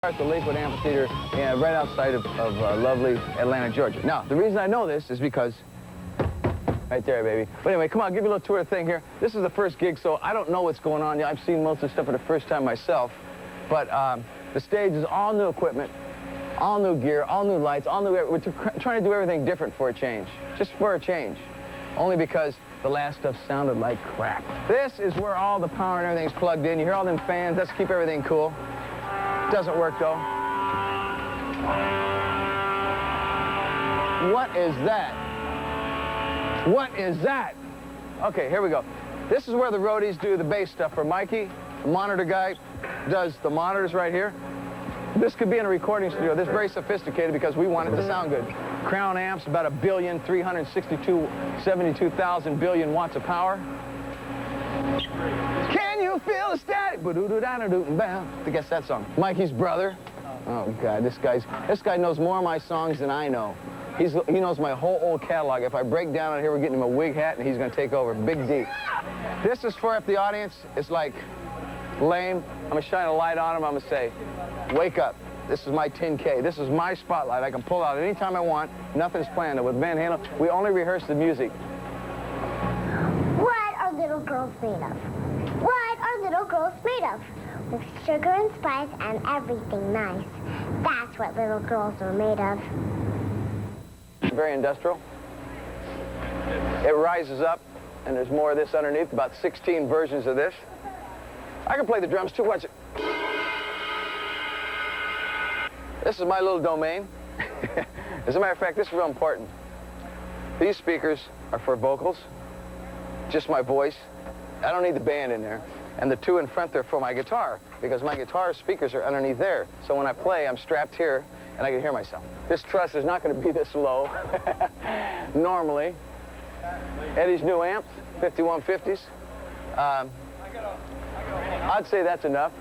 At the Lakewood Amphitheater, right outside of lovely Atlanta, Georgia. Now, the reason I know this is because, right there, baby. But anyway, come on, give me a little tour of the thing here. This is the first gig, so I don't know what's going on. I've seen most of the stuff for the first time myself. But the stage is all new equipment, all new gear, all new lights, all new... We're trying to do everything different for a change. Just for a change. Only because the last stuff sounded like crap. This is where all the power and everything's plugged in. You hear all them fans. Let's keep everything cool. Doesn't work, though. What is that? What is that? Okay, here we go. This is where the roadies do the bass stuff for Mikey. The monitor guy does the monitors right here. This could be in a recording studio. This is very sophisticated because we want it to sound good. Crown amps, about 1,372,000 billion watts of power. Can you feel the static? I guess that song. Mikey's brother. Oh God, this guy knows more of my songs than I know. He knows my whole old catalog. If I break down on here, we're getting him a wig hat and he's gonna take over. Big D. This is for if the audience is like lame. I'm gonna shine a light on him. I'm gonna say, wake up. This is my 10K. This is my spotlight. I can pull out anytime I want. Nothing's planned. With Van Halen, we only rehearse the music. What are little girls made of? What are little girls made of? With sugar and spice and everything nice. That's what little girls are made of. Very industrial. It rises up, and there's more of this underneath, about 16 versions of this. I can play the drums too. Watch it. This is my little domain. As a matter of fact, this is real important. These speakers are for vocals, just my voice. I don't need the band in there. And the two in front there for my guitar, because my guitar speakers are underneath there. So when I play, I'm strapped here, and I can hear myself. This truss is not going to be this low, normally. Eddie's new amps, 5150s. I'd say that's enough.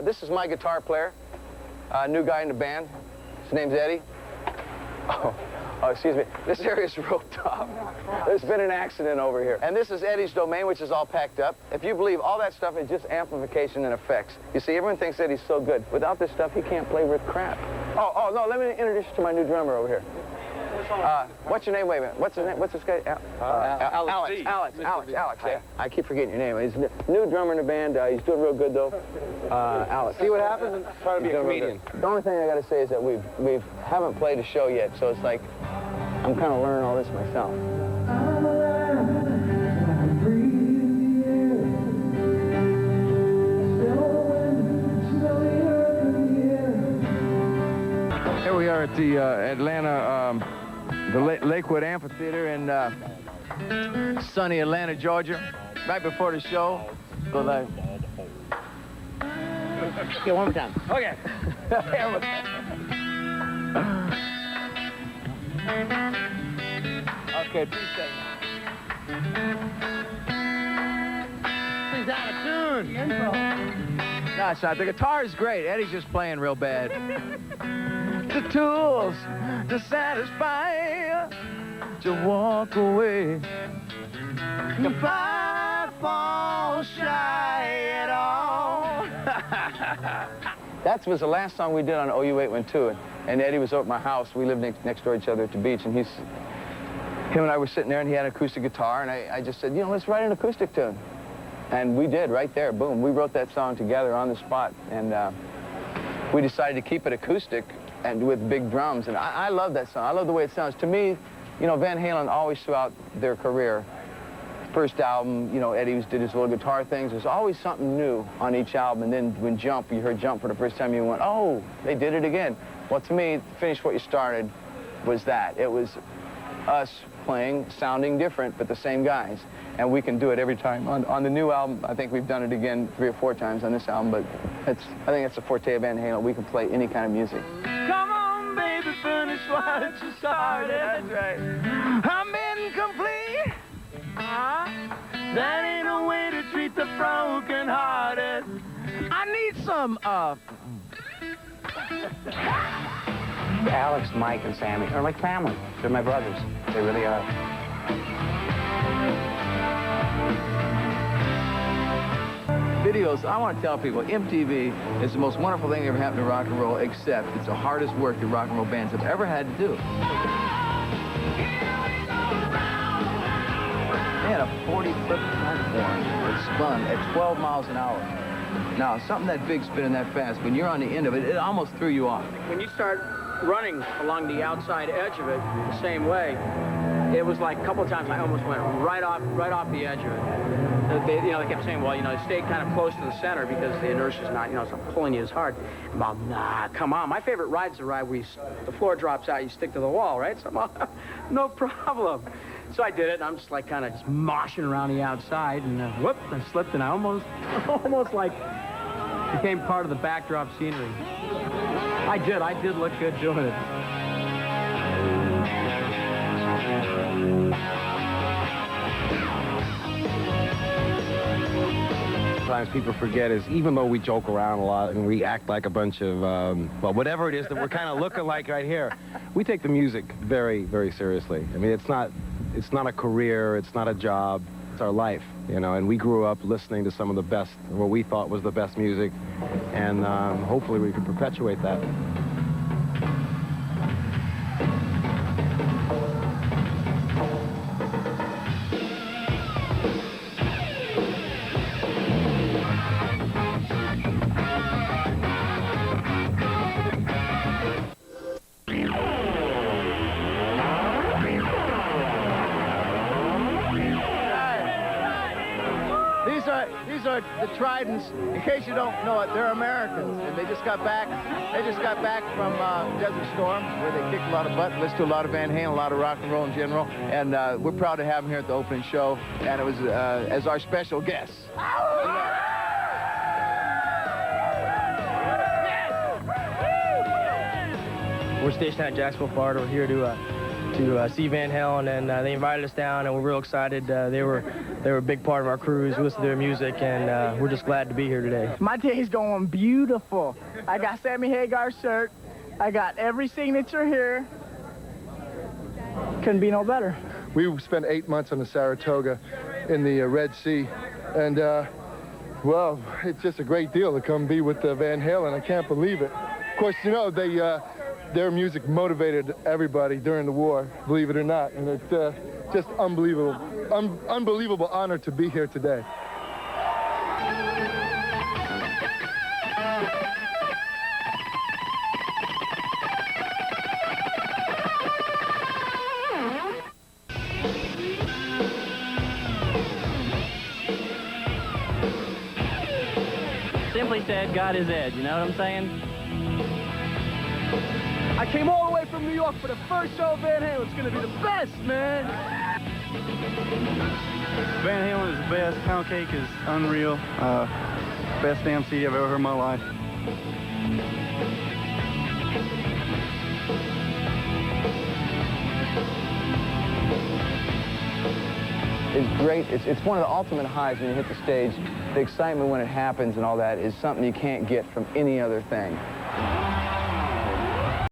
This is my guitar player, new guy in the band. His name's Eddie. Oh, excuse me. This area's roped off. There's been an accident over here. And this is Eddie's domain, which is all packed up. If you believe all that stuff is just amplification and effects. You see, everyone thinks Eddie's so good. Without this stuff, he can't play with crap. Oh, no, let me introduce you to my new drummer over here. What's your name? Wait a minute. What's his name? What's this guy? Alex. Yeah. I keep forgetting your name. He's the new drummer in the band. He's doing real good, though. Alex. See what happens and try to be a comedian. The only thing I got to say is that we haven't played a show yet, so it's like I'm kind of learning all this myself. Here we are at the Atlanta, the Lakewood Amphitheater in sunny Atlanta, Georgia. Right before the show, go live. Okay, one more time. Okay. Okay, please say. He's out of tune. No, it's not. The guitar is great. Eddie's just playing real bad. The tools to satisfy, to walk away. If I fall shy at all. That was the last song we did on OU812, and Eddie was over at my house. We lived next door to each other at the beach, and him and I were sitting there, and he had an acoustic guitar, and I just said, let's write an acoustic tune. And we did, right there, boom. We wrote that song together on the spot, and we decided to keep it acoustic and with big drums, and I love that song. I love the way it sounds. To me, Van Halen always throughout their career, first album, Eddie did his little guitar things. There's always something new on each album, and then when you heard Jump for the first time, you went, oh, they did it again. Well, to me, Finish What You Started was that. It was us playing, sounding different, but the same guys. And we can do it every time. On the new album, I think we've done it again 3 or 4 times on this album, but I think that's the forte of Van Halen. We can play any kind of music. Come on, baby, finish what you started. That's right. I'm incomplete. That ain't a way to treat the broken-hearted. I need some, Alex, Mike, and Sammy are like family. They're my brothers. They really are. videos. I want to tell people, MTV is the most wonderful thing that ever happened to rock and roll, except it's the hardest work that rock and roll bands have ever had to do. They had a 40-foot platform that spun at 12 miles an hour. Now, something that big spinning that fast, when you're on the end of it, it almost threw you off. When you start running along the outside edge of it the same way, it was like a couple of times I almost went right off the edge of it. They kept saying, well, stay kind of close to the center because the inertia's not, it's not pulling you as hard. I'm all, nah, come on. My favorite ride's the ride where the floor drops out, you stick to the wall, right? So I'm all, no problem. So I did it, and I'm just like kind of just moshing around the outside, and whoop, I slipped, and I almost like became part of the backdrop scenery. I did look good doing it. Sometimes people forget is even though we joke around a lot and we act like a bunch of, well, whatever it is that we're kind of looking like right here, we take the music very, very seriously. I mean, it's not a career, it's not a job, it's our life, and we grew up listening to some of the best, what we thought was the best music, and hopefully we can perpetuate that. These are the Tridents. In case you don't know it, they're Americans, and they just got back. They just got back from Desert Storm, where they kicked a lot of butt, listened to a lot of Van Halen, a lot of rock and roll in general, and we're proud to have them here at the opening show, and it was as our special guest. We're stationed at Jacksonville, Florida. We're here to see Van Halen, and they invited us down, and we're real excited. They were a big part of our cruise. We listen to their music, and we're just glad to be here today. My day's going beautiful. I got Sammy Hagar's shirt. I got every signature here. Couldn't be no better. We spent 8 months on the Saratoga in the Red Sea, and well, it's just a great deal to come be with Van Halen. I can't believe it. Of course, their music motivated everybody during the war, believe it or not, and it's just unbelievable, unbelievable honor to be here today. Simply said, God is Ed, you know what I'm saying? I came all the way from New York for the first show of Van Halen. It's going to be the best, man. Van Halen is the best. Pound Cake is unreal. Best damn CD I've ever heard in my life. It's great. It's one of the ultimate highs when you hit the stage. The excitement when it happens and all that is something you can't get from any other thing.